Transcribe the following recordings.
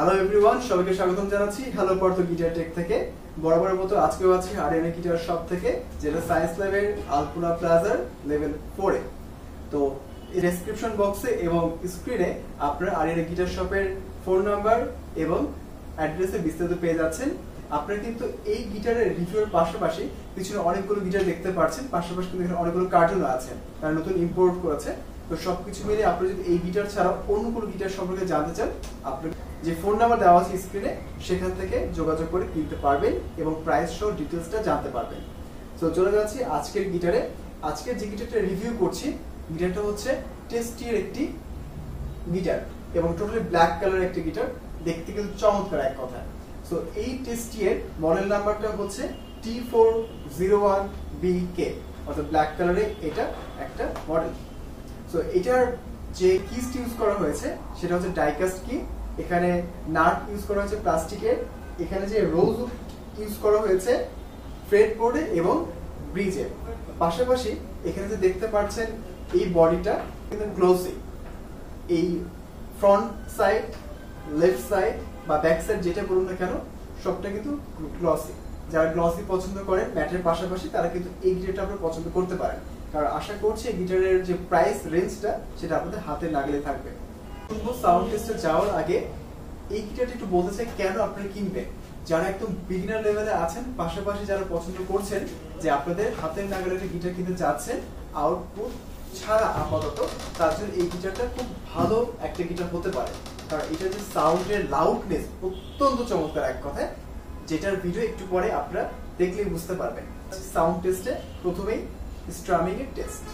Hello everyone, সবাইকে স্বাগতম জানাচ্ছি হ্যালো পর্তো গিটার টেক থেকে। বরাবরের মতো আজকেও আছি আরিয়ানা গিটার শপ থেকে, যেটা সায়েন্স ল্যাবের আলপনা প্লাজার লেভেল 4-এ। তো ডেসক্রিপশন বক্সে এবং স্ক্রিনে আপনারা আরিয়ানা গিটার শপের ফোন নাম্বার এবং অ্যাড্রেসে বিস্তারিত পেয়ে যাচ্ছেন। আপনারা কিন্তু এই গিটারের রিভিউয়ের পাশাপাশি পিছনে অনেকগুলো গিটার দেখতে পাচ্ছেন, পাশাপাশি কিন্তু এখানে অনেকগুলো কার্টুনও আছে, তারা নতুন ইম্পোর্ট করেছে। তো সবকিছু মিলে আপনি যদি এই গিটার ছাড়াও অন্য কোনো গিটার সম্পর্কে জানতে চান, আপনি যে ফোন নাম্বার দেওয়া আছে স্ক্রিনে সেখান থেকে যোগাযোগ করে কিনতে পারবেন এবং প্রাইস সহ ডিটেলসটা জানতে পারবেন। তো চলে যাচ্ছি আজকের গিটারে। আজকের যে গিটারটা রিভিউ করছি, গিটারটা হচ্ছে টেস্টির একটি গিটার এবং টোটালি ব্ল্যাক কালারের একটি গিটার, দেখতে কিন্তু চমৎকার এক কথা। সো এই টেস্টি এর মডেল নাম্বারটা হচ্ছে T401BK, অর্থাৎ ব্ল্যাক কালারে এটা একটা মডেল। সো এটার যে কিস ইউজ করা হয়েছে সেটা হচ্ছে ডাইকাস্ট কি। এখানে নাট ইউজ করা হয়েছে প্লাস্টিকের। এখানে যে রোজ ইউজ করা হয়েছে ফ্রেড বোর্ডে এবং ব্রিজে। পাশাপাশি এখানে যে দেখতে পাচ্ছেন এই বডিটা কিন্তু গ্লোসি। এই ফ্রন্ট সাইড, লেফট সাইড বা ব্যাক সাইড যেটা বলুন না কেন, সবটা কিন্তু গ্লসি। যারা গ্লসি পছন্দ করেন ম্যাটের পাশাপাশি, তারা কিন্তু এই গিটারটা আপনারা পছন্দ করতে পারেন। কারণ আশা করছি এই গিটারের যে প্রাইস রেঞ্জটা সেটা আপনাদের হাতে নাগালে থাকবে। সাউন্ড টেস্টে যাওয়ার আগে এই গিটারটা একটু বলতে চাই কেন আপনারা কিনবেন। যারা একদম বিগিনার লেভেলে আছেন, পাশাপাশি যারা পছন্দ করছেন যে আপনাদের হাতের নাগালে একটা গিটার কিনতে চাচ্ছেন আউটপুট ছাড়া আপাতত, তার জন্য এই গিটারটা খুব ভালো একটা গিটার হতে পারে। কারণ এটার যে সাউন্ডের লাউডনেস অত্যন্ত চমৎকার এক কথায়, যেটার ভিডিও একটু পরে আপনারা দেখলেই বুঝতে পারবেন। সাউন্ড টেস্টে প্রথমেই স্ট্রামিং এর টেস্ট।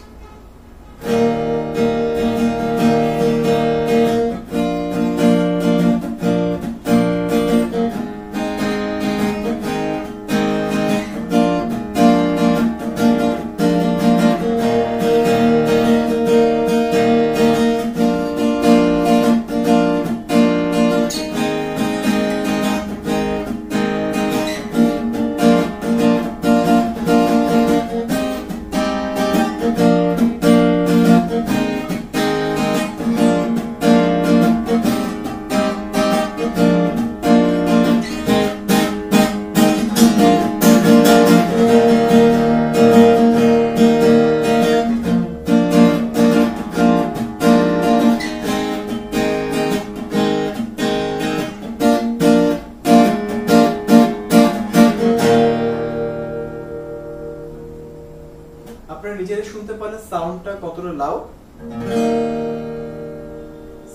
আপনারা নিজেরাই শুনতে পারেন সাউন্ডটা কতটা লাউড।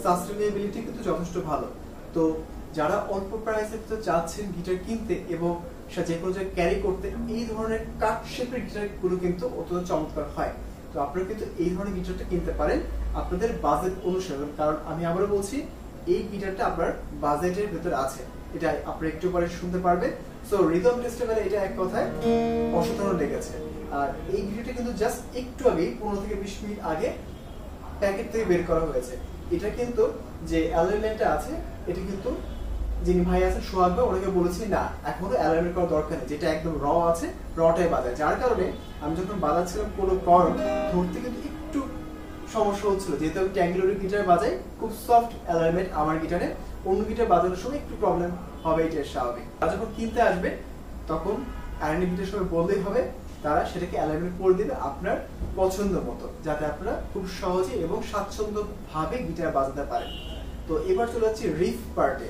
সাস্টেনেবিলিটি কিন্তু যথেষ্ট ভালো। তো যারা অল্প প্রাইসে তো চাচ্ছেন গিটার কিনতে এবং সেটা যে কোনো জায়গায় ক্যারি করতে, এই ধরনের কাট শেপের গিটারগুলো কিন্তু অত্যন্ত চমৎকার হয়। তো আপনারা কিন্তু এই ধরনের গিটারটা কিনতে পারেন আপনাদের বাজেট অনুসারে। কারণ আমি আবারও বলছি, এই গিটারটা আপনার বাজেটের ভেতরে আছে, এটা আপনারা একটু পরে শুনতে পারবেন। সো রিদম টেস্টে মানে এটা এক কথায় অসাধারণ লেগেছে। আর এই ভিডিওটা কিন্তু জাস্ট একটু আগে 15 থেকে 20 মিনিট আগে প্যাকেট থেকে বের করা হয়েছে। এটা কিন্তু যে অ্যালাইনমেন্টটা আছে, এটা কিন্তু যিনি ভাই আছেন সোহাগ ভাই, ওনাকে বলেছি না এখনো অ্যালাইনমেন্ট করার দরকার নেই, যেটা একদম র আছে রটাই বাজায়। যার কারণে আমি যখন বাজাচ্ছিলাম কোনো কর্ড ধরতে কিন্তু একটু সমস্যা হচ্ছিল, যেহেতু আমি ট্যাঙ্গুলার গিটার বাজাই, খুব সফট অ্যালাইনমেন্ট আমার গিটারে। অন্য গিটার বাজানোর সময় একটু প্রবলেম হবে, এটা স্বাভাবিক। আর যখন কিনতে আসবে তখন আরিয়ানা গিটার সবাই বললেই হবে, তারা সেটাকে অ্যালাইনমেন্ট করে দিবে আপনার পছন্দ মতো, যাতে আপনারা খুব সহজে এবং স্বাচ্ছন্দ্যভাবে গিটার বাজাতে পারেন। তো এবার চলে যাচ্ছি রিফ পার্টে।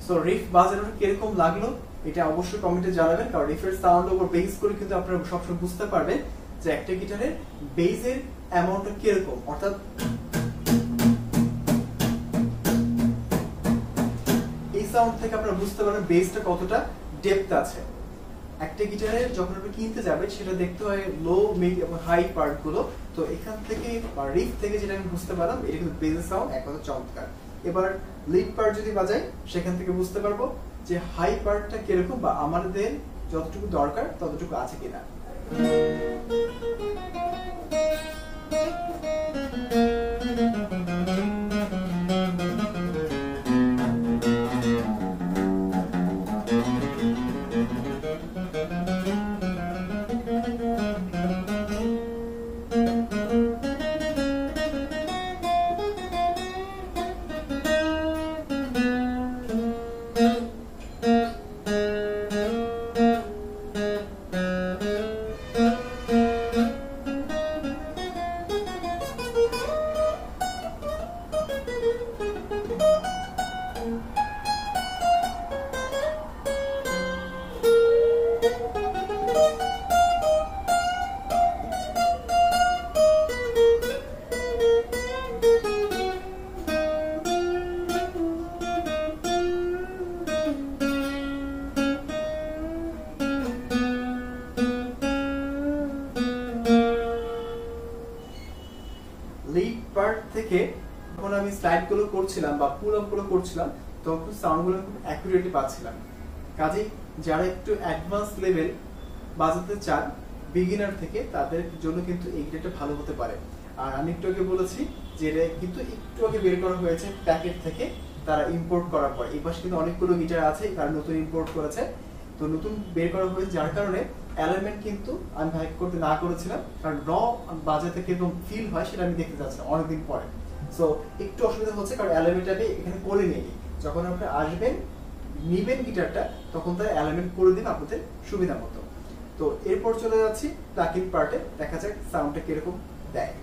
সো রিফ বাজানোর কিরকম লাগলো এটা অবশ্যই কমেন্টে জানাবেন, কারণ রিফের সাউন্ড উপর বেস করে কিন্তু আপনারা সবসময় বুঝতে পারবেন যে একটা গিটারের বেসের অ্যামাউন্টটা কিরকম, অর্থাৎ এই সাউন্ড থেকে আপনারা বুঝতে পারবেন বেসটা কতটা ডেপথ আছে। একটা গিটারে যখন আপনি কিনতে যাবেন সেটা দেখতে হয় লো, মিড এবং হাই পার্ট গুলো। তো এখান থেকে বা রিফ থেকে যেটা আমি বুঝতে পারলাম এটা কিন্তু বেসের সাউন্ড এক কথা চমৎকার। এবার লিড পার্ট যদি বাজাই সেখান থেকে বুঝতে পারবো যে হাই পার্টটা কিরকম বা আমাদের যতটুকু দরকার ততটুকু আছে কিনা। লিড পার্ট থেকে যখন আমি স্লাইড গুলো করছিলাম বা পুল আপ গুলো করছিলাম তখন সাউন্ড গুলো খুব অ্যাকুরেটলি পাচ্ছিলাম। কাজেই যারা একটু অ্যাডভান্স লেভেল বাজাতে চান বিগিনার থেকে, তাদের জন্য কিন্তু এই গিটারটা ভালো হতে পারে। আর আমি একটু আগে বলেছি যে এটা কিন্তু একটু আগে বের করা হয়েছে প্যাকেট থেকে, তারা ইম্পোর্ট করার পর। এই পাশে কিন্তু অনেকগুলো গিটার আছে তারা নতুন ইম্পোর্ট করেছে, তো নতুন বের করা হয়েছে যার কারণে এলিমেন্ট কিন্তু আমি ভাইব করতে না করেছিলাম, কারণ র বাজাতে কিরকম ফিল হয় সেটা আমি দেখতে চাচ্ছিলাম অনেকদিন পরে। সো একটু অসুবিধা হচ্ছে কারণ এলিমেন্ট আমি এখানে করে নিই। যখন আপনারা আসবেন নিবেন গিটারটা তখন তার এলিমেন্ট করে দিন আপনাদের সুবিধা মতো। তো এরপর চলে যাচ্ছি প্লাকিং পার্টে, দেখা যাক সাউন্ডটা কিরকম দেয়।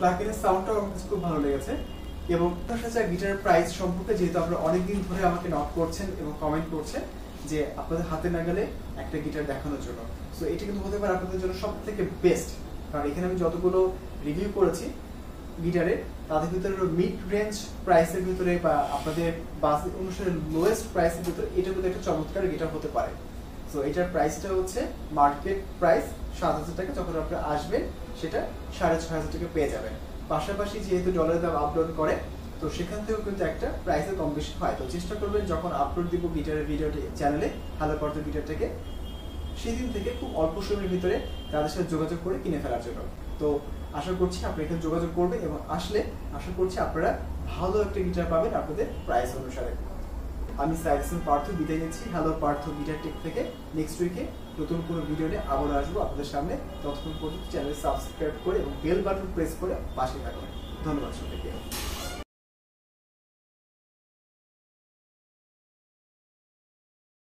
প্লাগইনের সাউন্ডটাও আমার কাছে খুব ভালো লেগেছে। এবং তার সাথে গিটারের প্রাইস সম্পর্কে, যেহেতু আপনারা অনেকদিন ধরে আমাকে নক করছেন এবং কমেন্ট করছেন যে আপনাদের হাতে নাগালে একটা গিটার দেখানোর জন্য, সো এটা কিন্তু হতে পারে আপনাদের জন্য সব থেকে বেস্ট। কারণ এখানে আমি যতগুলো রিভিউ করেছি গিটারের, তাদের ভিতরে মিড রেঞ্জ প্রাইসের ভিতরে বা আপনাদের বাজেট অনুসারে লোয়েস্ট প্রাইসের ভিতরে এটা কিন্তু একটা চমৎকার গিটার হতে পারে। সো এটার প্রাইসটা হচ্ছে মার্কেট প্রাইস ৭,০০০ টাকা, যখন আপনারা আসবেন সেটা ৬,৫০০ টাকা পেয়ে যাবেন। পাশাপাশি যেহেতু ডলারের দাম আপলোড করে, তো সেখান থেকেও কিন্তু একটা প্রাইসের কম বেশি হয়। তো চেষ্টা করবেন যখন আপলোড দিব গিটারের ভিডিওটি চ্যানেলে হ্যালো পার্থ গিটারটাকে, সেদিন থেকে খুব অল্প সময়ের ভিতরে তাদের সাথে যোগাযোগ করে কিনে ফেলার জন্য। তো আশা করছি আপনারা এখানে যোগাযোগ করবেন এবং আসলে আশা করছি আপনারা ভালো একটা গিটার পাবেন আপনাদের প্রাইস অনুসারে। আমি সাইদ হাসান পার্থ বিদায় নিচ্ছি হ্যালো পার্থ গিটার টেক থেকে। নেক্সট উইকে নতুন কোনো ভিডিও নিয়ে আবার আসবো আপনাদের সামনে। ততক্ষণ পর্যন্ত চ্যানেল সাবস্ক্রাইব করে এবং বেল বাটন প্রেস করে পাশে থাকবেন। ধন্যবাদ সবাইকে।